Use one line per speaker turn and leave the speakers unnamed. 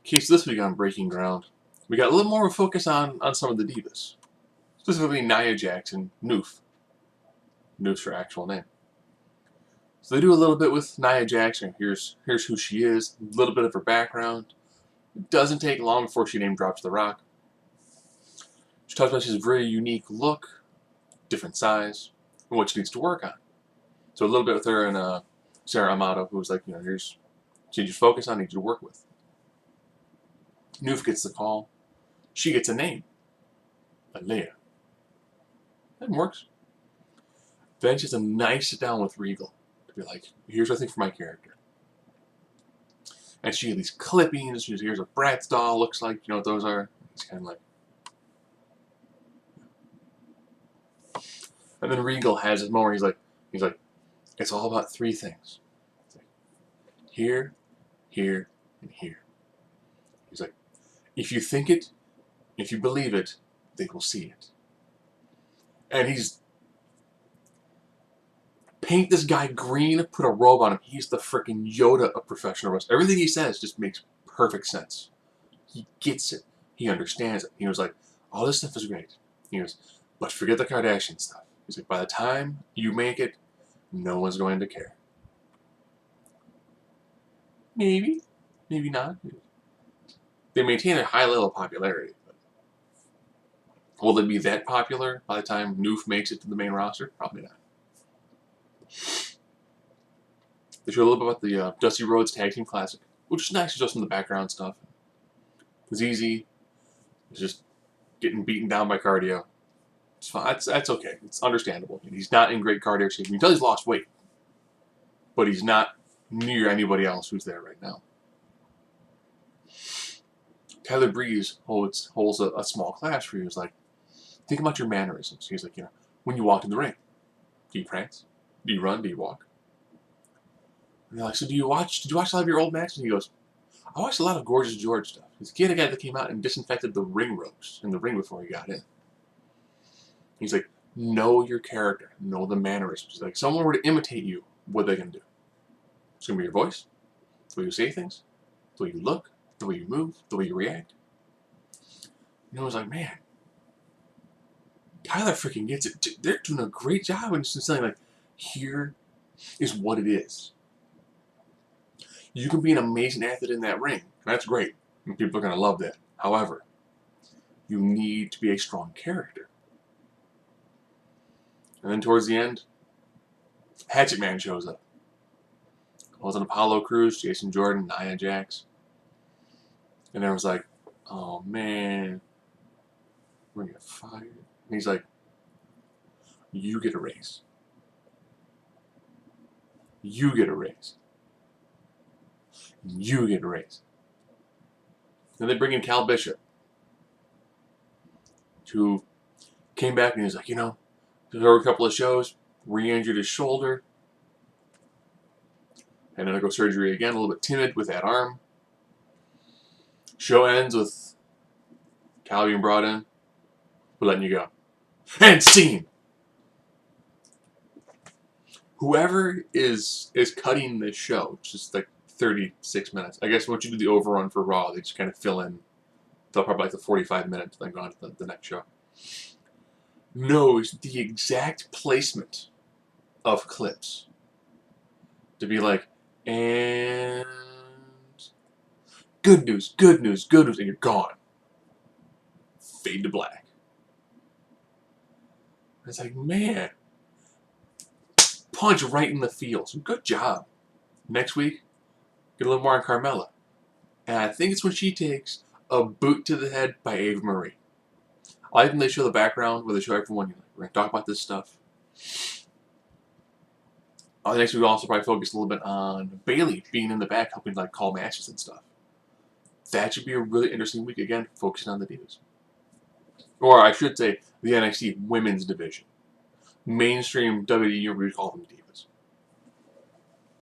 Case this week on Breaking Ground, we got a little more of a focus on some of the divas. Specifically Nia Jax and Noof. Noof's her actual name. So they do a little bit with Nia Jax, and here's who she is, a little bit of her background. It doesn't take long before she name drops The Rock. She talks about she's a very unique look, different size, and what she needs to work on. So a little bit with her and Sarah Amato, who was like, here's she needs to focus on, needs to work with. Noof gets the call. She gets a name. Alea. That works. Then she has a nice sit down with Regal to be like, here's what I think for my character. And she had these clippings. Here's what Bratz doll looks like. You know what those are? It's kind of like. And then Regal has his moment. He's like, it's all about three things. It's like, here, here, and here. He's like, if you think it, if you believe it, they will see it. And he's paint this guy green, put a robe on him. He's the freaking Yoda of professional wrestling. Everything he says just makes perfect sense. He gets it. He understands it. He was like, all this stuff is great. He goes, but forget the Kardashian stuff. He's like, by the time you make it, no one's going to care. Maybe. Maybe not. They maintain a high level of popularity. But will they be that popular by the time Noof makes it to the main roster? Probably not. They show a little bit about the Dusty Rhodes Tag Team Classic, which is nice, just some of the background stuff. It's easy. It's just getting beaten down by cardio. It's fine. That's okay. It's understandable. He's not in great cardio shape. You can tell he's lost weight, but he's not near anybody else who's there right now. Tyler Breeze holds a small class for you. He's like, think about your mannerisms. He's like, when you walk in the ring, do you prance? Do you run? Do you walk? And they're like, so did you watch a lot of your old matches? And he goes, I watched a lot of Gorgeous George stuff. He's a guy that came out and disinfected the ring ropes in the ring before he got in. He's like, know your character. Know the mannerisms. He's like, someone were to imitate you, what are they going to do? It's going to be your voice, the way you say things, the way you look, the way you move, the way you react. And I was like, man, Tyler freaking gets it. They're doing a great job in just saying, like, here is what it is. You can be an amazing athlete in that ring, and that's great. And people are going to love that. However, you need to be a strong character. And then towards the end, Hatchet Man shows up. Calls on Apollo Crews, Jason Jordan, Nia Jax. And everyone's like, oh man, we're going to get fired. And he's like, you get a raise. You get a raise. You get a raise. Then they bring in Cal Bishop, who came back and he was like, there were a couple of shows, re-injured his shoulder, had undergo surgery again, a little bit timid with that arm. Show ends with Cal being brought in. We're letting you go. And scene! Whoever is cutting this show, which is like 36 minutes. I guess once you do the overrun for Raw, they just kind of fill in till probably like the 45 minutes, then go on to the next show. Knows the exact placement of clips to be like, and good news, good news, good news, and you're gone. Fade to black. And it's like, man, punch right in the feels. So good job. Next week, get a little more on Carmella. And I think it's when she takes a boot to the head by Ava Marie. I like when they show the background, where they show everyone, we're going to talk about this stuff. Next week we'll also probably focus a little bit on Bayley being in the back, helping call matches and stuff. That should be a really interesting week, again, focusing on the Divas. Or I should say, the NXT Women's Division. Mainstream WWE, we would call them Divas.